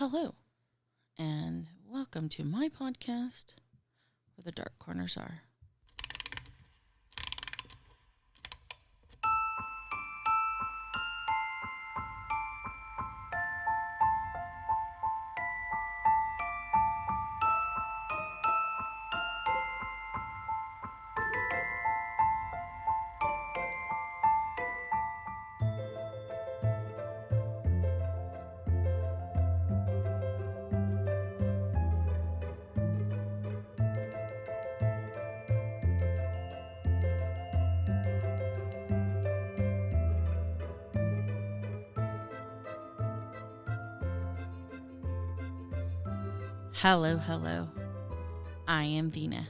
Hello, and welcome to my podcast, Where the Dark Corners Are. Hello. I am Vina,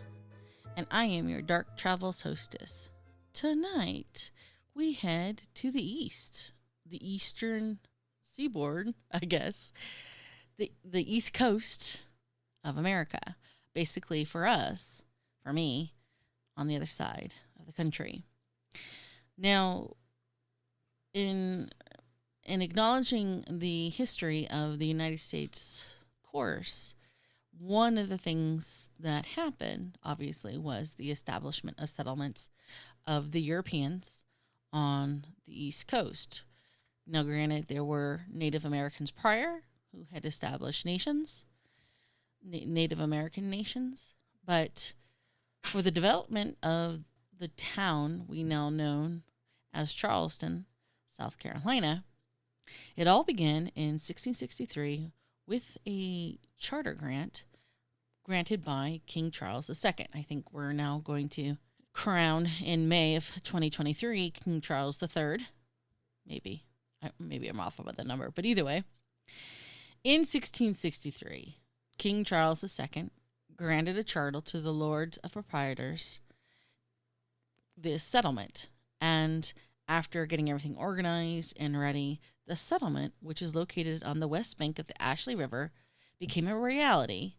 and I am your Dark Travels hostess. Tonight, we head to the east, the eastern seaboard, I guess, the east coast of America. Basically, for us, for me, on the other side of the country. Now, in acknowledging the history of the United States course, one of the things that happened, obviously, was the establishment of settlements of the Europeans on the East Coast. Now, granted, there were Native Americans prior who had established nations, Native American nations, but for the development of the town we now know as Charleston, South Carolina, it all began in 1663 with a charter grant granted by King Charles II. I think we're now going to crown in May of 2023 King Charles III. Maybe I'm off about the number, but either way, in 1663, King Charles II granted a charter to the Lords of Proprietors this settlement, and after getting everything organized and ready, the settlement, which is located on the west bank of the Ashley River, became a reality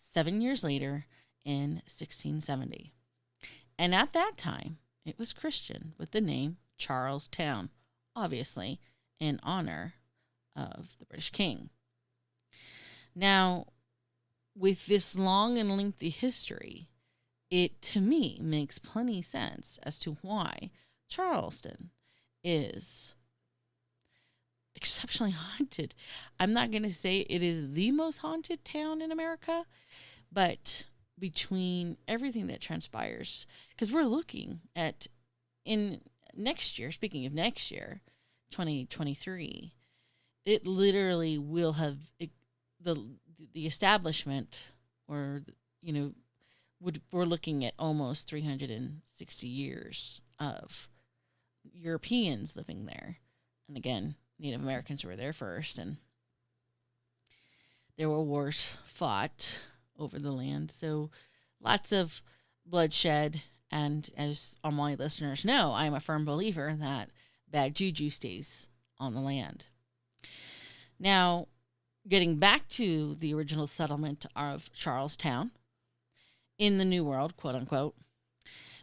7 years later in 1670. And at that time, it was Christian with the name Charlestown, obviously in honor of the British King. Now, with this long and lengthy history, it to me makes plenty sense as to why Charleston is exceptionally haunted. I'm not going to say it is the most haunted town in America, but between everything that transpires, because we're looking at in next year, speaking of next year, 2023, it literally will have the establishment, or we're looking at almost 360 years of Europeans living there. And again, Native Americans were there first, and there were wars fought over the land. So lots of bloodshed. And as all my listeners know, I'm a firm believer that bad juju stays on the land. Now, getting back to the original settlement of Charlestown in the New World, quote unquote,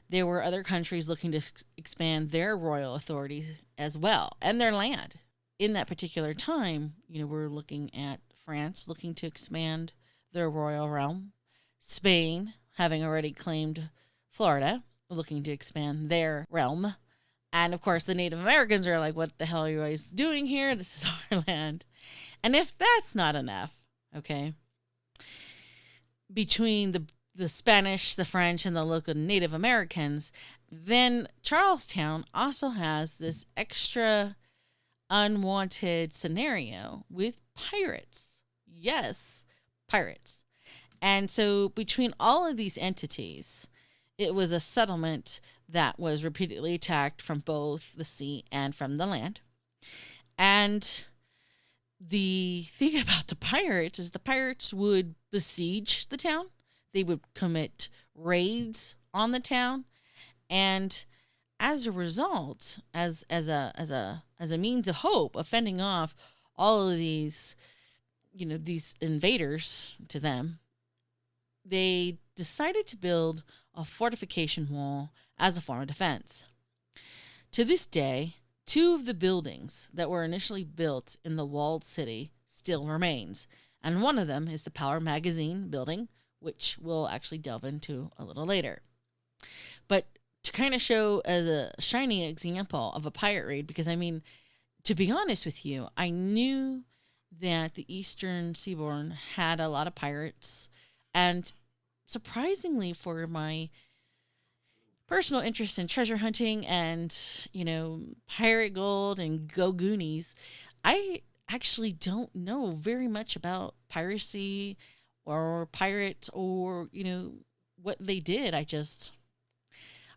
there were other countries looking to expand their royal authorities as well and their land. In that particular time, we're looking at France looking to expand their royal realm, Spain having already claimed Florida, looking to expand their realm, and of course the Native Americans are like, what the hell are you guys doing here? This is our land. And if that's not enough, okay, between the Spanish, the French, and the local Native Americans, then Charlestown also has this extra unwanted scenario with pirates. Yes, pirates. And so between all of these entities, it was a settlement that was repeatedly attacked from both the sea and from the land. And the thing about the pirates is the pirates would besiege the town. They would commit raids on the town, and as a result, as a means of hope of fending off all of these, these invaders to them, they decided to build a fortification wall as a form of defense. To this day, 2 of the buildings that were initially built in the walled city still remains, And one of them is the Power Magazine building, which we'll actually delve into a little later. But to kind of show as a shining example of a pirate raid, because I mean, to be honest with you, I knew that the Eastern Seaboard had a lot of pirates. And surprisingly, for my personal interest in treasure hunting and, pirate gold and go Goonies, I actually don't know very much about piracy or pirates or, what they did. I guess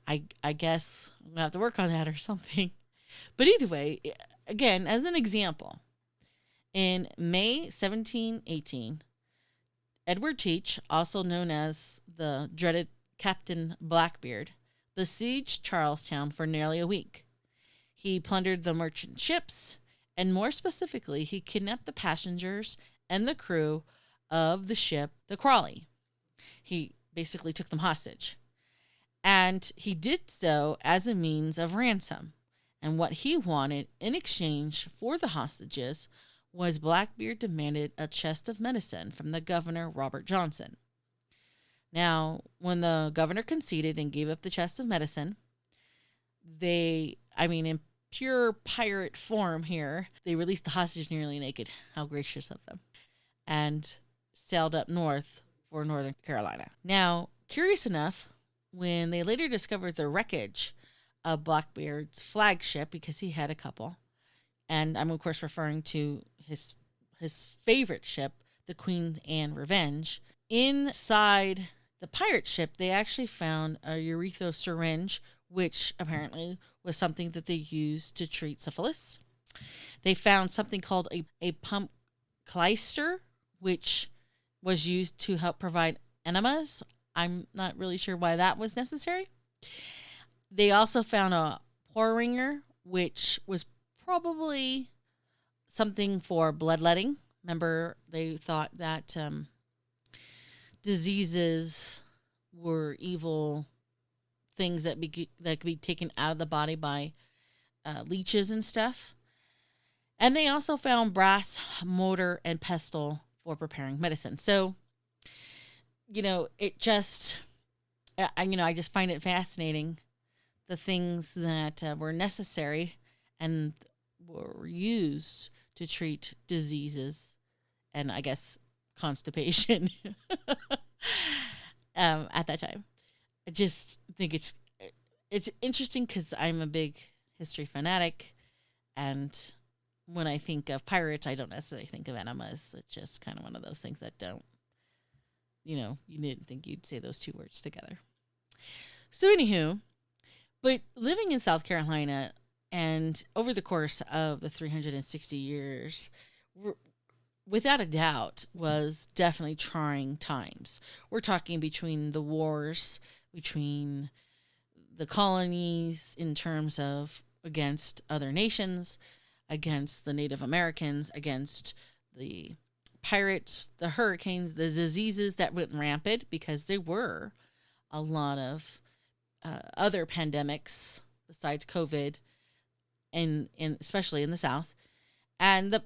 I'm gonna have to work on that or something. But either way, again, as an example, in May 1718, Edward Teach, also known as the dreaded Captain Blackbeard, besieged Charlestown for nearly a week. He plundered the merchant ships, and more specifically, he kidnapped the passengers and the crew of the ship, the Crawley. He basically took them hostage. And he did so as a means of ransom. And what he wanted in exchange for the hostages was Blackbeard demanded a chest of medicine from the governor, Robert Johnson. When the governor conceded and gave up the chest of medicine, in pure pirate form here, they released the hostage nearly naked. How gracious of them. And sailed up north for Northern Carolina. Now, curious enough, when they later discovered the wreckage of Blackbeard's flagship, because he had a couple, and I'm of course referring to his favorite ship, the Queen Anne Revenge, inside the pirate ship, they actually found a urethral syringe, which apparently was something that they used to treat syphilis. They found something called a pump clyster, which was used to help provide enemas. I'm not really sure why that was necessary. They also found a porringer, which was probably something for bloodletting. Remember, they thought that diseases were evil things that could be taken out of the body by leeches and stuff. And they also found brass, mortar, and pestle for preparing medicine. So, I just find it fascinating, the things that were necessary and were used to treat diseases and, I guess, constipation at that time. I just think it's interesting because I'm a big history fanatic, and when I think of pirates, I don't necessarily think of enemas. It's just kind of one of those things that don't, you didn't think you'd say those two words together. So anywho, but living in South Carolina and over the course of the 360 years, without a doubt, was definitely trying times. We're talking between the wars, between the colonies in terms of against other nations, against the Native Americans, against the pirates, the hurricanes, the diseases that went rampant, because there were a lot of other pandemics besides COVID, and especially in the South, and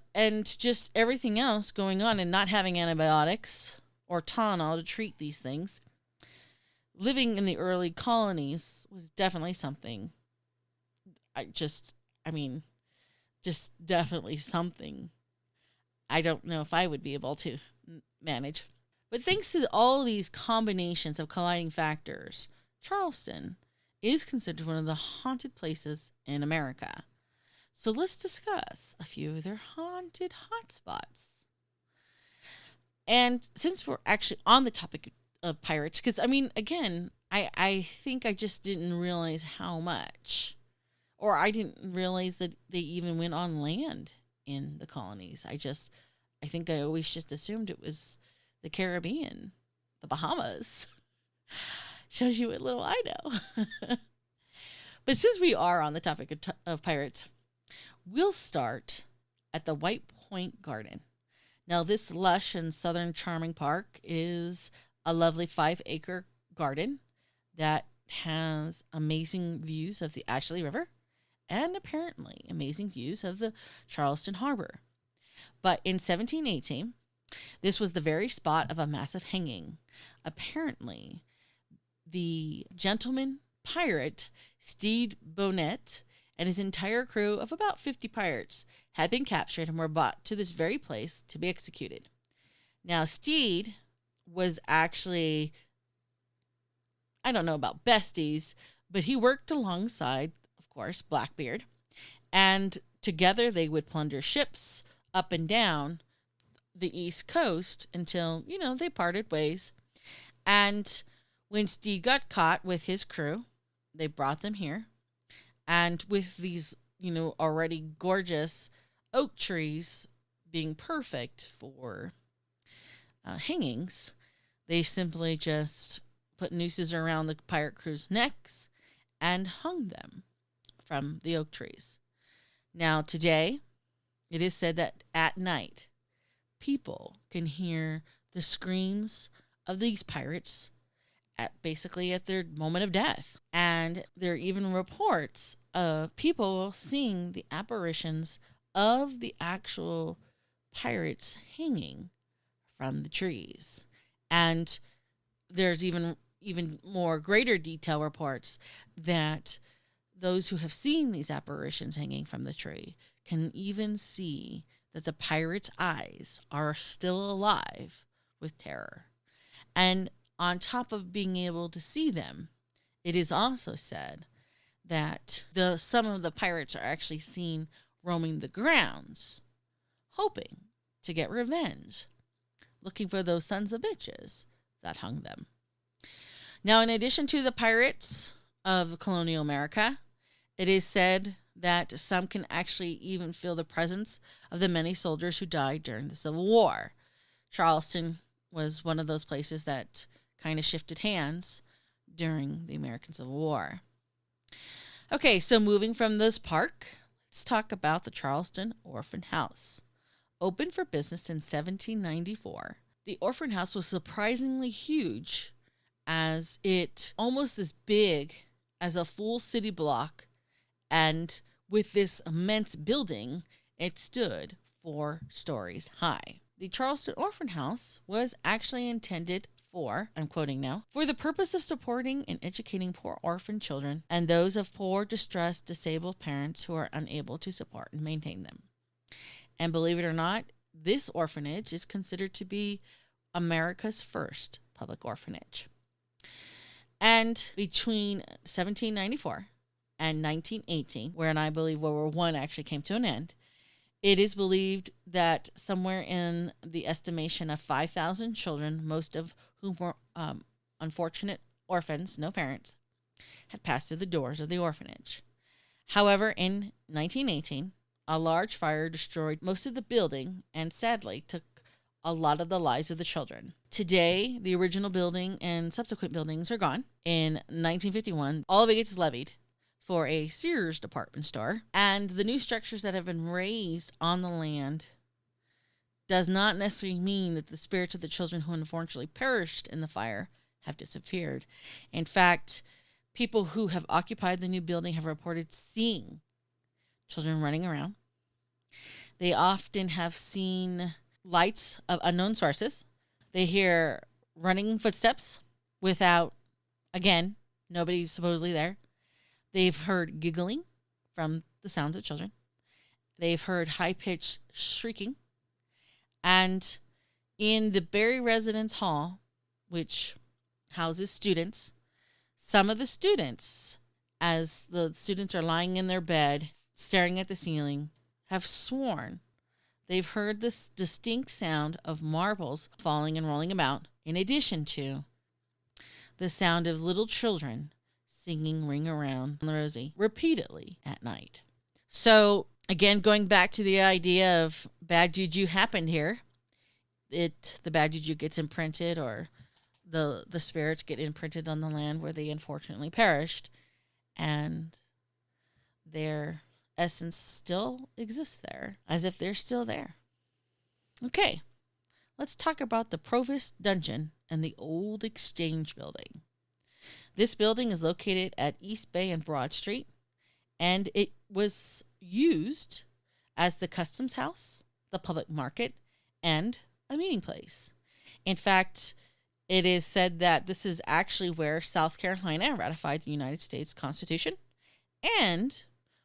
just everything else going on, and not having antibiotics or Tylenol to treat these things. Living in the early colonies was definitely something. Just definitely something I don't know if I would be able to manage. But thanks to all these combinations of colliding factors, Charleston is considered one of the haunted places in America. So let's discuss a few of their haunted hotspots. And since we're actually on the topic of pirates, because again, I think I just didn't realize how much, or I didn't realize that they even went on land in the colonies. I think I always just assumed it was the Caribbean, the Bahamas. Shows you what little I know. But since we are on the topic of pirates, we'll start at the White Point Garden. Now, this lush and southern charming park is a lovely 5-acre garden that has amazing views of the Ashley River and apparently amazing views of the Charleston Harbor. But in 1718, This was the very spot of a massive hanging. Apparently, the gentleman pirate Stede Bonnet and his entire crew of about 50 pirates had been captured and were brought to this very place to be executed. Now, Stede was actually, I don't know about besties, but he worked alongside, of course, Blackbeard, and together they would plunder ships up and down the East Coast until, they parted ways. And when Stede got caught with his crew, they brought them here. And with these, already gorgeous oak trees being perfect for hangings, they simply just put nooses around the pirate crew's necks and hung them from the oak trees. Now, today, it is said that at night, people can hear the screams of these pirates at their moment of death. And there are even reports of people seeing the apparitions of the actual pirates hanging from the trees. And there's even more greater detail reports that those who have seen these apparitions hanging from the tree can even see that the pirates' eyes are still alive with terror. And on top of being able to see them, it is also said that some of the pirates are actually seen roaming the grounds, hoping to get revenge, looking for those sons of bitches that hung them. Now, in addition to the pirates of colonial America, it is said that some can actually even feel the presence of the many soldiers who died during the Civil War. Charleston was one of those places that kind of shifted hands during the American Civil War. Okay, so moving from this park, let's talk about the Charleston Orphan House. Opened for business in 1794, the Orphan House was surprisingly huge, as it almost as big as a full city block, and with this immense building, it stood 4 stories high. The Charleston Orphan House was actually intended for, I'm quoting now, for the purpose of supporting and educating poor orphan children and those of poor, distressed, disabled parents who are unable to support and maintain them. And believe it or not, this orphanage is considered to be America's first public orphanage. And between 1794 and 1918, wherein I believe World War I actually came to an end, it is believed that somewhere in the estimation of 5,000 children, most of whom were unfortunate orphans, no parents, had passed through the doors of the orphanage. However, in 1918, a large fire destroyed most of the building and sadly took a lot of the lives of the children. Today, the original building and subsequent buildings are gone. In 1951, all of it gets levied for a Sears department store, and the new structures that have been raised on the land does not necessarily mean that the spirits of the children who unfortunately perished in the fire have disappeared. In fact, people who have occupied the new building have reported seeing children running around. They often have seen lights of unknown sources. They hear running footsteps without, again, nobody supposedly there. They've heard giggling from the sounds of children. They've heard high-pitched shrieking. And in the Berry Residence Hall, which houses students, some of the students, as the students are lying in their bed, staring at the ceiling, have sworn they've heard this distinct sound of marbles falling and rolling about, in addition to the sound of little children singing Ring Around the Rosie repeatedly at night. So, again, going back to the idea of bad juju happened here, the bad juju gets imprinted, or the spirits get imprinted on the land where they unfortunately perished, and their essence still exists there, as if they're still there. Okay, let's talk about the Provost Dungeon and the Old Exchange Building. This building is located at East Bay and Broad Street, and it was used as the customs house, the public market, and a meeting place. In fact, it is said that this is actually where South Carolina ratified the United States Constitution and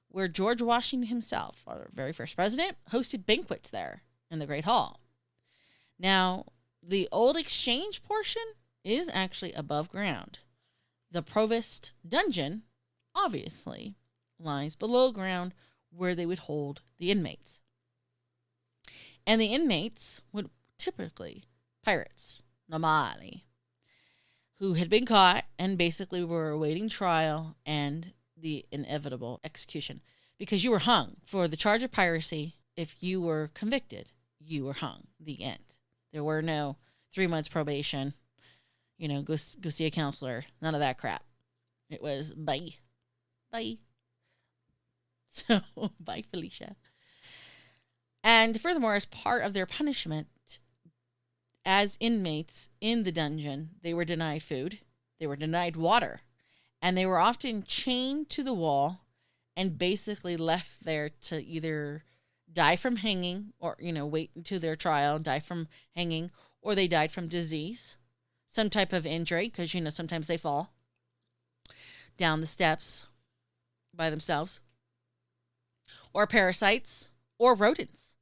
where George Washington himself, our very first president, hosted banquets there in the Great Hall. Now, the old exchange portion is actually above ground. The provost dungeon, obviously, lies below ground where they would hold the inmates. And the inmates would typically pirates, normally, who had been caught and basically were awaiting trial and the inevitable execution. Because you were hung for the charge of piracy. If you were convicted, you were hung. The end. There were no 3 months probation, go see a counselor. None of that crap. It was bye. Bye. So, bye, Felicia. And furthermore, as part of their punishment, as inmates in the dungeon, they were denied food, they were denied water, and they were often chained to the wall and basically left there to either die from hanging or, wait until their trial and die from hanging, or they died from disease, some type of injury, because, sometimes they fall down the steps by themselves, or parasites, or rodents.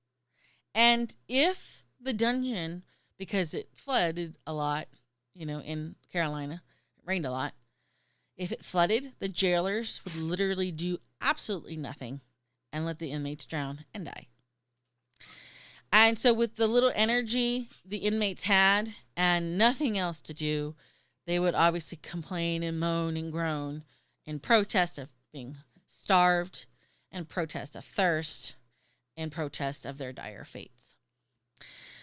And if the dungeon, because it flooded a lot, in Carolina, it rained a lot, if it flooded, the jailers would literally do absolutely nothing and let the inmates drown and die. And so with the little energy the inmates had and nothing else to do, they would obviously complain and moan and groan in protest of being starved, and protest of thirst, and protest of their dire fates.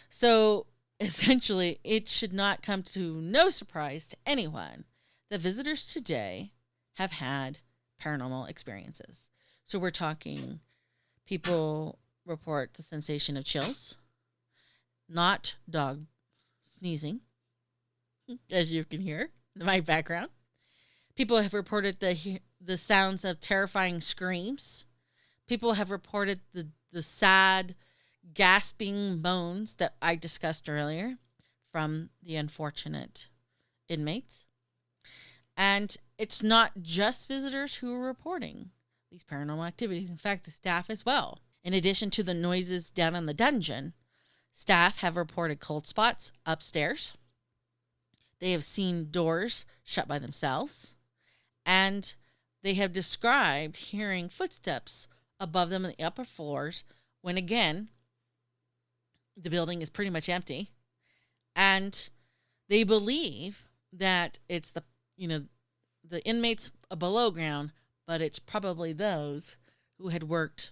So essentially, it should not come to no surprise to anyone that visitors today have had paranormal experiences. So we're talking people report the sensation of chills, not dog sneezing, as you can hear in my background. People have reported the sounds of terrifying screams. People have reported the sad, gasping moans that I discussed earlier from the unfortunate inmates. And it's not just visitors who are reporting these paranormal activities. In fact, the staff as well. In addition to the noises down in the dungeon, staff have reported cold spots upstairs. They have seen doors shut by themselves. And they have described hearing footsteps above them in the upper floors when, again, the building is pretty much empty. And they believe that it's the inmates below ground, but it's probably those who had worked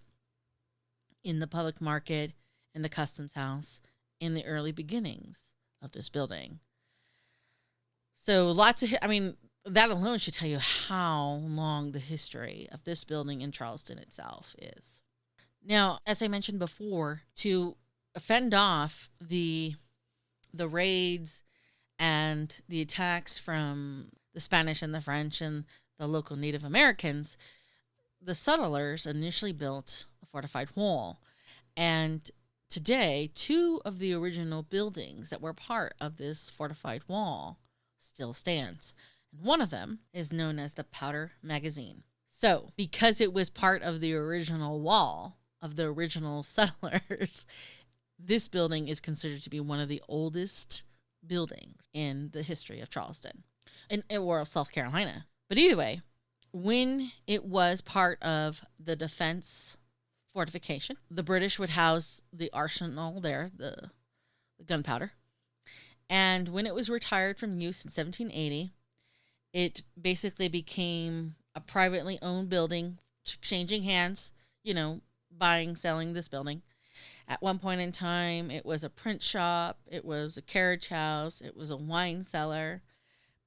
in the public market, in the customs house, in the early beginnings of this building. So that alone should tell you how long the history of this building in Charleston itself is. Now, as I mentioned before, to fend off the raids and the attacks from the Spanish and the French and the local Native Americans, the settlers initially built a fortified wall. And today, 2 of the original buildings that were part of this fortified wall still stands. And one of them is known as the Powder Magazine. So, because it was part of the original wall of the original settlers, this building is considered to be one of the oldest buildings in the history of Charleston or of South Carolina. But either way, when it was part of the defense fortification, the British would house the arsenal there, the gunpowder. And when it was retired from use in 1780, it basically became a privately owned building, exchanging hands, buying, selling this building. At one point in time, it was a print shop, it was a carriage house, it was a wine cellar.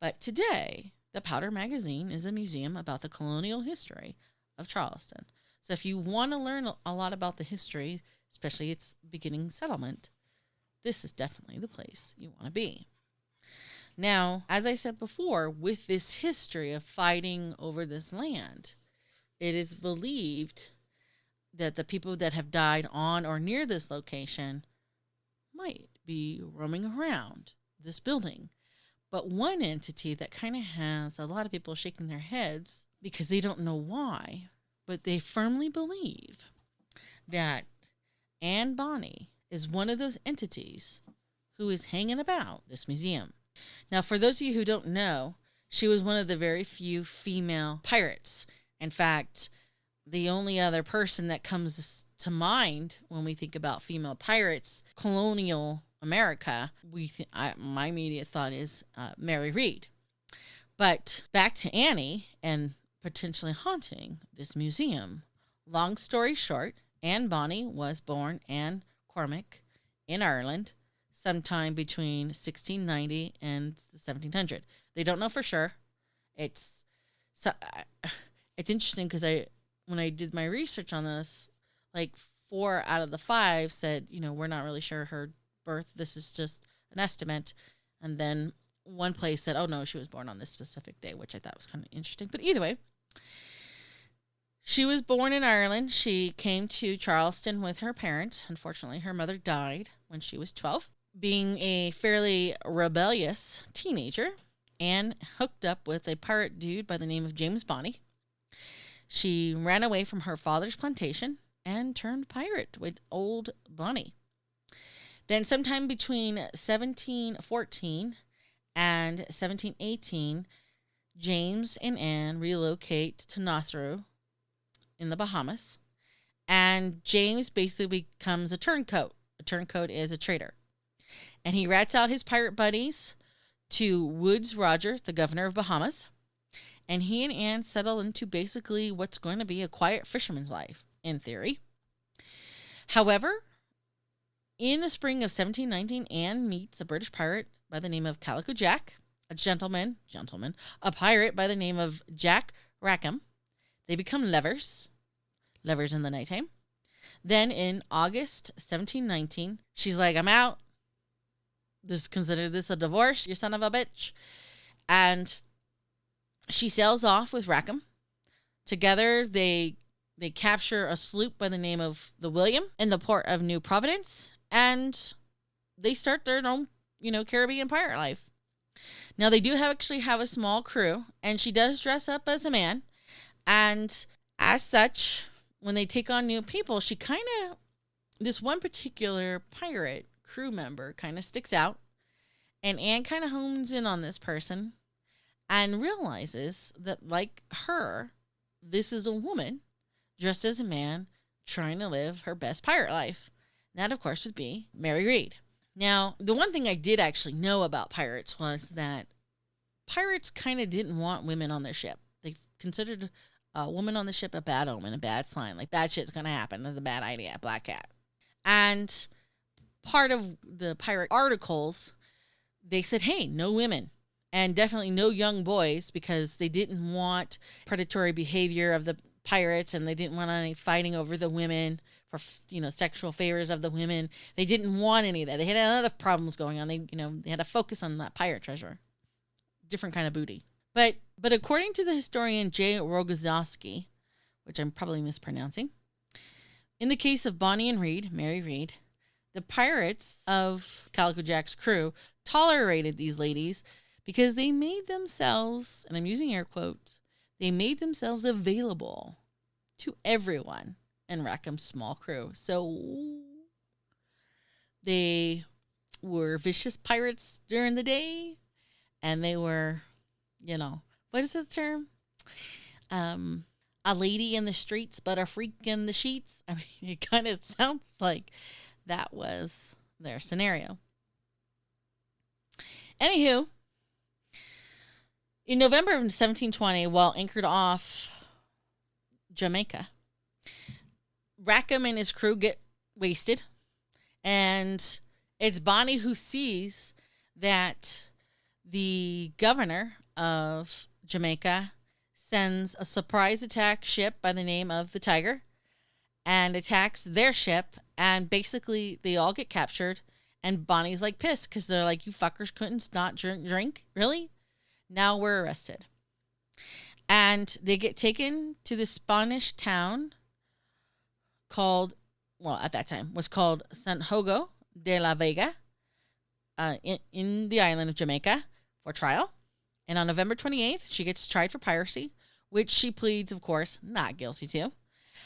But today, the Powder Magazine is a museum about the colonial history of Charleston. So if you want to learn a lot about the history, especially its beginning settlement, this is definitely the place you want to be. Now, as I said before, with this history of fighting over this land, it is believed that the people that have died on or near this location might be roaming around this building. But one entity that kind of has a lot of people shaking their heads because they don't know why, but they firmly believe that Anne Bonny is one of those entities who is hanging about this museum. Now, for those of you who don't know, she was one of the very few female pirates. In fact, the only other person that comes to mind when we think about female pirates, colonial America, my immediate thought is Mary Read. But back to Annie and potentially haunting this museum. Long story short, Anne Bonny was born Anne Cormac in Ireland sometime between 1690 and 1700. They don't know for sure. It's interesting because when I did my research on this, like 4 out of the 5 said, we're not really sure her birth. This is just an estimate. And then one place said, oh no, she was born on this specific day, which I thought was kind of interesting. But either way, she was born in Ireland. She came to Charleston with her parents. Unfortunately, her mother died when she was 12. Being a fairly rebellious teenager, Anne hooked up with a pirate dude by the name of James Bonny. She ran away from her father's plantation and turned pirate with old Bonny. Then sometime between 1714 and 1718, James and Anne relocate to Nassau in the Bahamas, and James basically becomes a turncoat. A turncoat is a trader. And he rats out his pirate buddies to Woodes Roger, the governor of Bahamas, and he and Anne settle into basically what's going to be a quiet fisherman's life, in theory. However, in the spring of 1719, Anne meets a British pirate by the name of Calico Jack, a gentleman, a pirate by the name of Jack Rackham. They become lovers in the nighttime. Then in August 1719, she's like, I'm out. Consider this a divorce, you son of a bitch. And she sails off with Rackham. Together, they capture a sloop by the name of the William in the port of New Providence, and they start their own, Caribbean pirate life. Now, they do actually have a small crew, and she does dress up as a man, and as such, when they take on new people, this one particular pirate crew member kind of sticks out, and Anne kind of hones in on this person and realizes that, like her, this is a woman dressed as a man trying to live her best pirate life. And that, of course, would be Mary Read. Now, the one thing I did actually know about pirates was that pirates kind of didn't want women on their ship. They considered a woman on the ship a bad omen, a bad sign. Like, bad shit's going to happen. That's a bad idea. Black cat. And part of the pirate articles, they said, hey, no women. And definitely no young boys, because they didn't want predatory behavior of the pirates, and they didn't want any fighting over the women for, sexual favors of the women. They didn't want any of that. They had other problems going on. They had to focus on that pirate treasure. Different kind of booty. But according to the historian J. Rogozowski, which I'm probably mispronouncing, in the case of Bonny and Read, Mary Read, the pirates of Calico Jack's crew tolerated these ladies because they made themselves, and I'm using air quotes, they made themselves available to everyone in Rackham's small crew. So they were vicious pirates during the day, and they were, what is the term? A lady in the streets, but a freak in the sheets. I mean, it kind of sounds like that was their scenario. Anywho, in November of 1720, while anchored off Jamaica, Rackham and his crew get wasted, and it's Bonny who sees that the governor of Jamaica sends a surprise attack ship by the name of the Tiger and attacks their ship, and basically they all get captured, and Bonnie's like pissed because they're like, you fuckers couldn't not drink? Really? Now we're arrested. And they get taken to the Spanish town called, well, at that time was called Santiago de la Vega in the island of Jamaica for trial. And on November 28th, she gets tried for piracy, which she pleads, of course, not guilty to.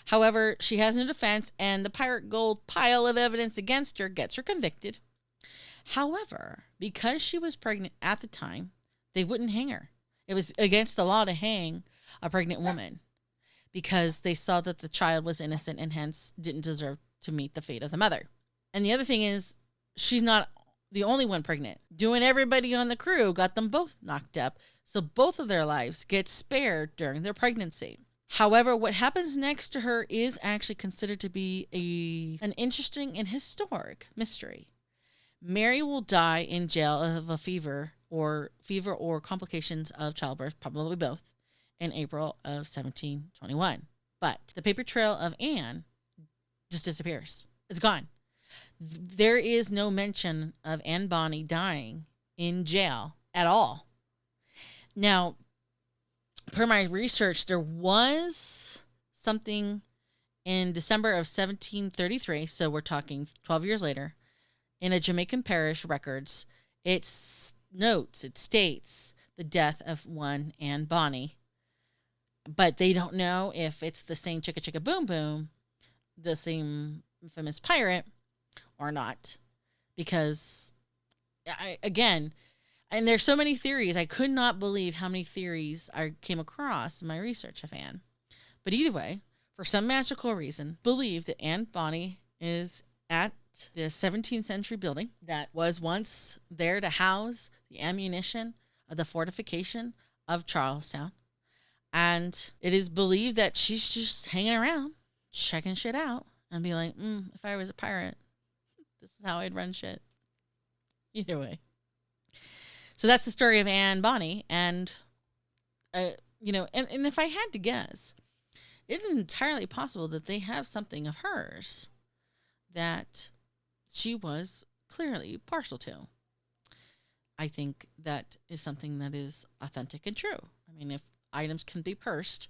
However, she has no defense, and the pirate gold pile of evidence against her gets her convicted. However, because she was pregnant at the time, they wouldn't hang her. It was against the law to hang a pregnant woman because they saw that the child was innocent and hence didn't deserve to meet the fate of the mother. And the other thing is, she's not the only one pregnant. Doing everybody on the crew got them both knocked up, so both of their lives get spared during their pregnancy. However, what happens next to her is actually considered to be an interesting and historic mystery. Mary will die in jail of a fever or complications of childbirth, probably both, in April of 1721. But the paper trail of Anne just disappears. It's gone. There is no mention of Anne Bonny dying in jail at all. Now, per my research, there was something in December of 1733, so we're talking 12 years later, in a Jamaican parish records. It states the death of one Anne Bonny, but they don't know if it's the same Chicka Chicka Boom Boom, the same infamous pirate, or not, because and there's so many theories. I could not believe how many theories I came across in my research of Anne. But either way, for some magical reason, believe that Anne Bonny is at the 17th century building that was once there to house the ammunition of the fortification of Charlestown. And it is believed that she's just hanging around, checking shit out, and be like, if I was a pirate, this is how I'd run shit. Either way. So that's the story of Anne Bonny. And, and if I had to guess, it's entirely possible that they have something of hers that she was clearly partial to. I think that is something that is authentic and true. I mean, if items can be cursed,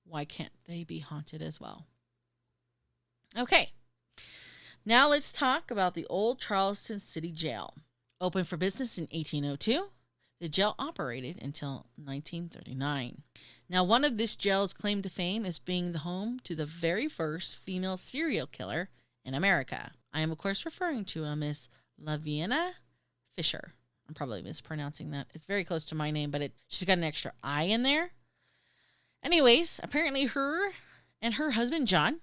why can't they be haunted as well? Okay. Now let's talk about the old Charleston City Jail. Opened for business in 1802, the jail operated until 1939. Now, one of this jail's claim to fame is being the home to the very first female serial killer in America. I am, of course, referring to a Miss Lavinia Fisher. I'm probably mispronouncing that. It's very close to my name, but she's got an extra I in there. Anyways, apparently her and her husband, John,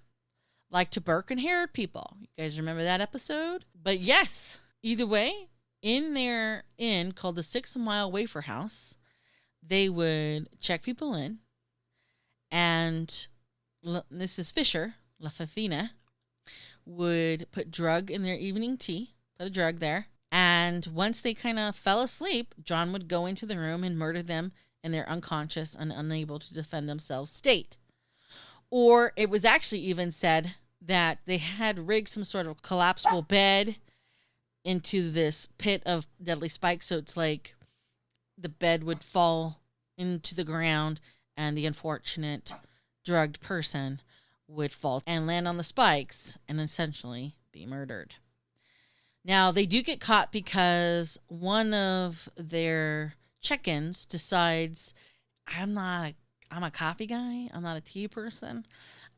like to Burke and Herod people. You guys remember that episode? But yes, either way, in their inn called the 6 Mile Wafer House, they would check people in, and Mrs. Fisher, La Fafina, would put drug in their evening tea, put a drug there, and once they kind of fell asleep, John would go into the room and murder them in their unconscious and unable to defend themselves state. Or it was actually even said that they had rigged some sort of collapsible bed into this pit of deadly spikes. So it's like the bed would fall into the ground and the unfortunate drugged person would fall and land on the spikes and essentially be murdered. Now, they do get caught because one of their check-ins decides, I'm a coffee guy. I'm not a tea person.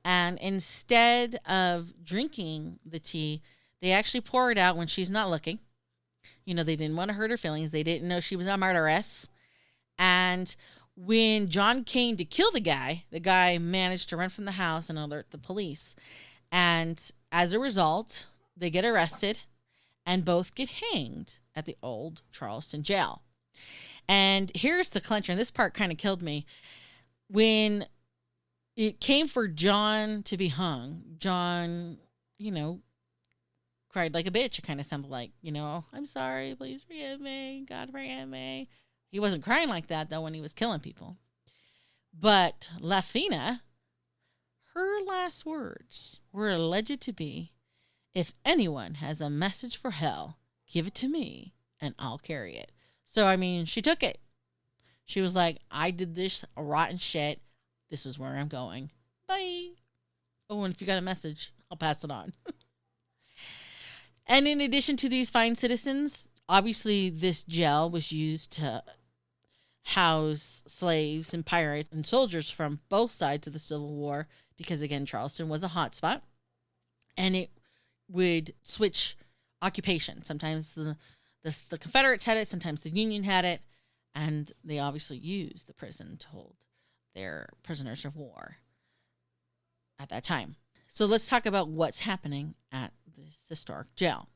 And instead of drinking the tea, they actually pour it out when she's not looking. You know, they didn't want to hurt her feelings. They didn't know she was a murderess. And when John came to kill the guy managed to run from the house and alert the police. And as a result, they get arrested and both get hanged at the old Charleston jail. And here's the clincher, and this part kind of killed me. When it came for John to be hung, John, cried like a bitch. It kind of sounded like, I'm sorry, please forgive me, God forgive me. He wasn't crying like that, though, when he was killing people. But Lafina, her last words were alleged to be, if anyone has a message for hell, give it to me, and I'll carry it. So, I mean, she took it. She was like, I did this rotten shit. This is where I'm going. Bye. Oh, and if you got a message, I'll pass it on. And in addition to these fine citizens, obviously this jail was used to house slaves and pirates and soldiers from both sides of the Civil War because, again, Charleston was a hotspot. And it would switch occupation. Sometimes the Confederates had it, sometimes the Union had it, and they obviously used the prison to hold their prisoners of war at that time. So let's talk about what's happening at this historic jail.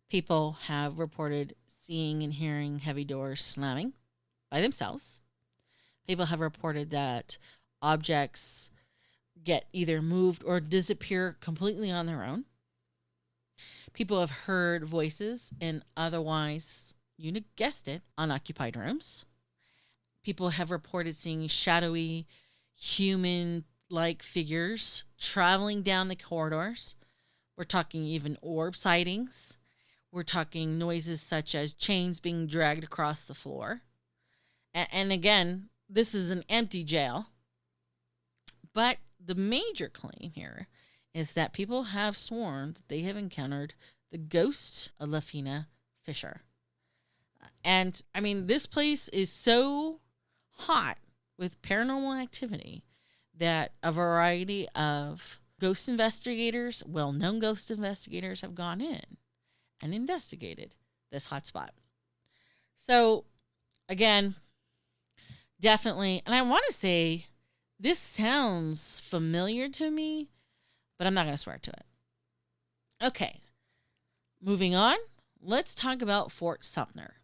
People have reported seeing and hearing heavy doors slamming by themselves. People have reported that objects get either moved or disappear completely on their own. People have heard voices in otherwise, you guessed it, unoccupied rooms. People have reported seeing shadowy, human-like figures traveling down the corridors. We're talking even orb sightings. We're talking noises such as chains being dragged across the floor. And again, this is an empty jail. But the major claim here is that people have sworn that they have encountered the ghost of Lafina Fisher. And, I mean, this place is so hot with paranormal activity that a variety of ghost investigators, well-known ghost investigators, have gone in and investigated this hotspot. So, again, definitely, and I want to say this sounds familiar to me, but I'm not going to swear to it. Okay, moving on, let's talk about Fort Sumter.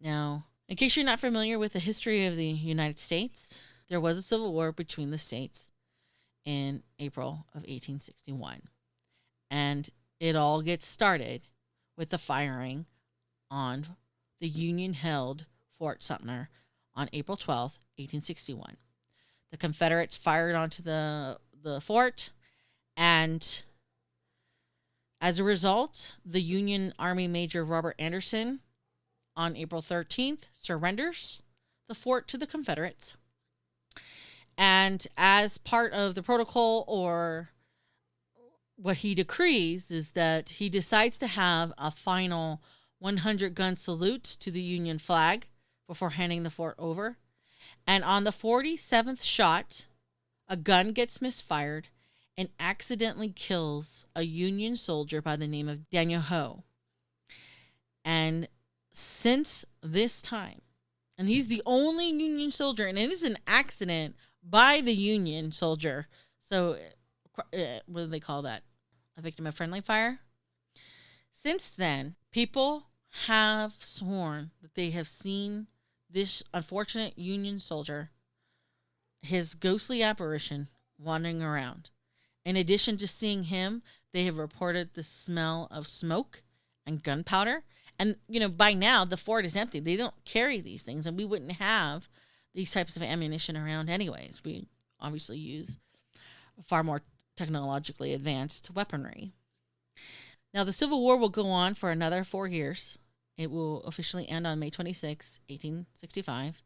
Now, in case you're not familiar with the history of the United States, there was a civil war between the states in April of 1861. And it all gets started with the firing on the Union-held Fort Sumter on April 12th, 1861. The Confederates fired onto the fort, and as a result, the Union Army Major Robert Anderson on April 13th surrenders the fort to the Confederates. And as part of the protocol, or what he decrees, is that he decides to have a final 100-gun salute to the Union flag before handing the fort over. And on the 47th shot, a gun gets misfired and accidentally kills a Union soldier by the name of Daniel Ho. And since this time, and he's the only Union soldier, and it is an accident by the Union soldier. So, what do they call that? A victim of friendly fire? Since then, people have sworn that they have seen this unfortunate Union soldier, his ghostly apparition, wandering around. In addition to seeing him, they have reported the smell of smoke and gunpowder. And, by now, the fort is empty. They don't carry these things, and we wouldn't have these types of ammunition around anyways. We obviously use far more technologically advanced weaponry. Now, the Civil War will go on for another 4 years. It will officially end on May 26, 1865,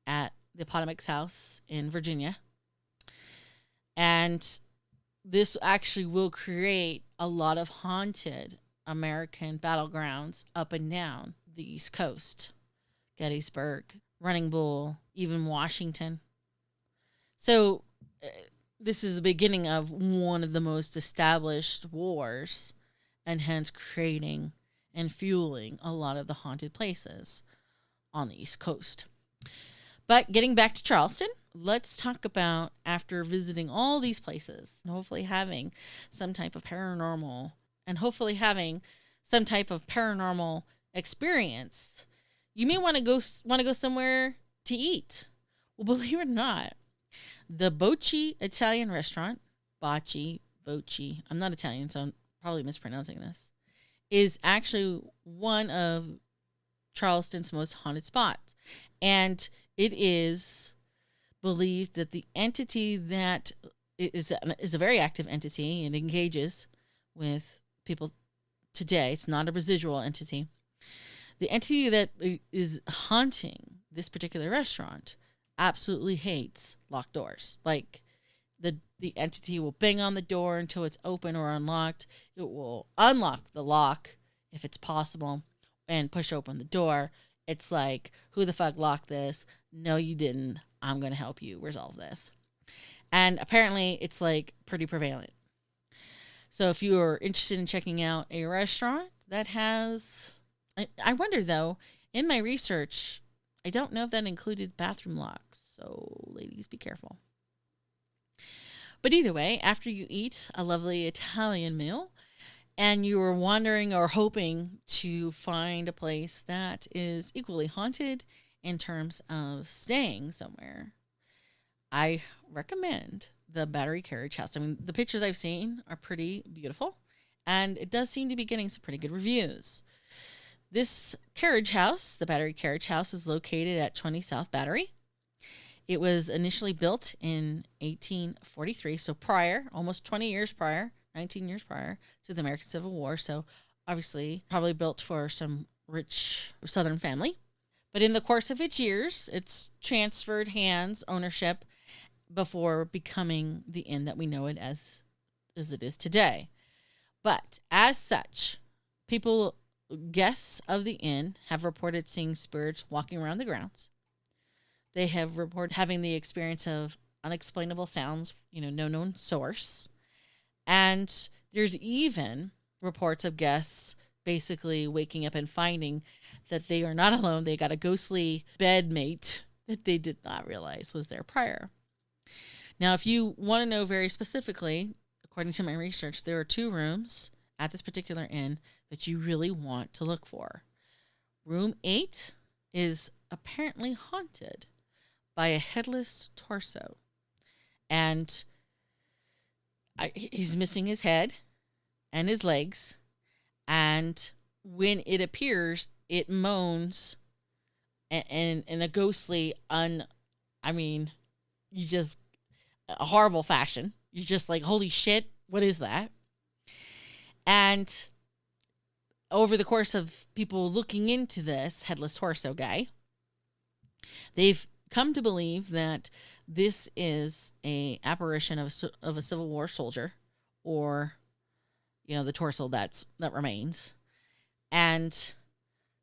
at the Potomac's house in Virginia. And this actually will create a lot of haunted American battlegrounds up and down the East Coast. Gettysburg, Running Bull, even Washington. So this is the beginning of one of the most established wars, and hence creating and fueling a lot of the haunted places on the East Coast. But getting back to Charleston, let's talk about, after visiting all these places and hopefully having some type of paranormal experience, you may want to go somewhere to eat. Well, believe it or not, the Bocce Italian restaurant, Bocce, I'm not Italian, so I'm probably mispronouncing this, is actually one of Charleston's most haunted spots. And it is believed that the entity that is a very active entity and engages with people today. It's not a residual entity. The entity that is haunting this particular restaurant absolutely hates locked doors. Like, The entity will bang on the door until it's open or unlocked. It will unlock the lock if it's possible and push open the door. It's like, who the fuck locked this? No, you didn't. I'm going to help you resolve this. And apparently it's like pretty prevalent. So if you are interested in checking out a restaurant that has, I wonder though, in my research, I don't know if that included bathroom locks. So ladies, be careful. But either way, after you eat a lovely Italian meal and you are wandering or hoping to find a place that is equally haunted in terms of staying somewhere, I recommend the Battery Carriage House. I mean, the pictures I've seen are pretty beautiful, and it does seem to be getting some pretty good reviews. This carriage house, the Battery Carriage House, is located at 20 South Battery. It was initially built in 1843, so prior, almost 20 years prior, 19 years prior to the American Civil War. So obviously probably built for some rich Southern family. But in the course of its years, it's transferred hands, ownership, before becoming the inn that we know it as it is today. But as such, guests of the inn have reported seeing spirits walking around the grounds. They have reported having the experience of unexplainable sounds, no known source. And there's even reports of guests basically waking up and finding that they are not alone. They got a ghostly bedmate that they did not realize was there prior. Now, if you want to know very specifically, according to my research, there are 2 rooms at this particular inn that you really want to look for. Room 8 is apparently haunted by a headless torso. And he's missing his head and his legs. And when it appears, it moans in a ghostly, a horrible fashion. You're just like, holy shit, what is that? And over the course of people looking into this headless torso guy, they've come to believe that this is a apparition of a Civil War soldier, or the torso that remains, and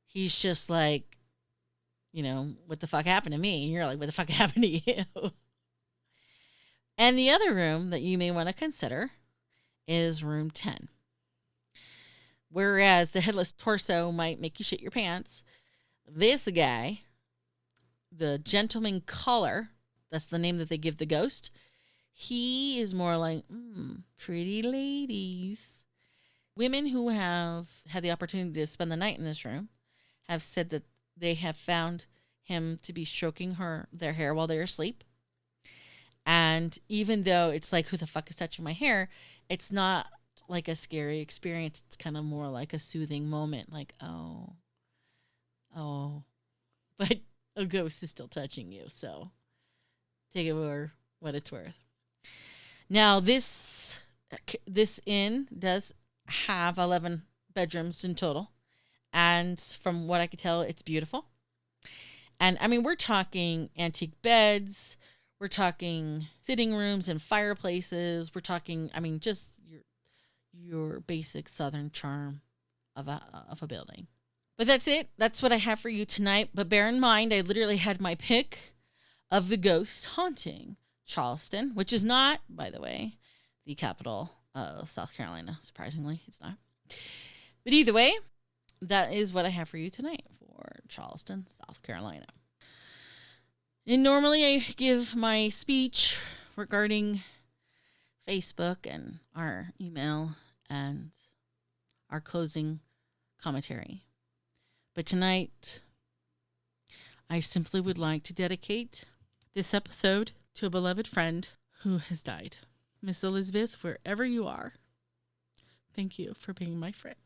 he's just like, what the fuck happened to me? And you're like, what the fuck happened to you? And the other room that you may want to consider is room 10. Whereas the headless torso might make you shit your pants, this guy, the gentleman caller, that's the name that they give the ghost, he is more like, pretty ladies. Women who have had the opportunity to spend the night in this room have said that they have found him to be stroking their hair while they're asleep. And even though it's like, who the fuck is touching my hair? It's not like a scary experience. It's kind of more like a soothing moment. Like, oh. But a ghost is still touching you. So take it for what it's worth. Now, this inn does have 11 bedrooms in total. And from what I could tell, it's beautiful. And I mean, we're talking antique beds. We're talking sitting rooms and fireplaces. We're talking, just your basic Southern charm of a building. But that's it. That's what I have for you tonight. But bear in mind, I literally had my pick of the ghost haunting Charleston, which is not, by the way, the capital of South Carolina. Surprisingly, it's not. But either way, that is what I have for you tonight for Charleston, South Carolina. And normally I give my speech regarding Facebook and our email and our closing commentary. But tonight, I simply would like to dedicate this episode to a beloved friend who has died. Miss Elizabeth, wherever you are, thank you for being my friend.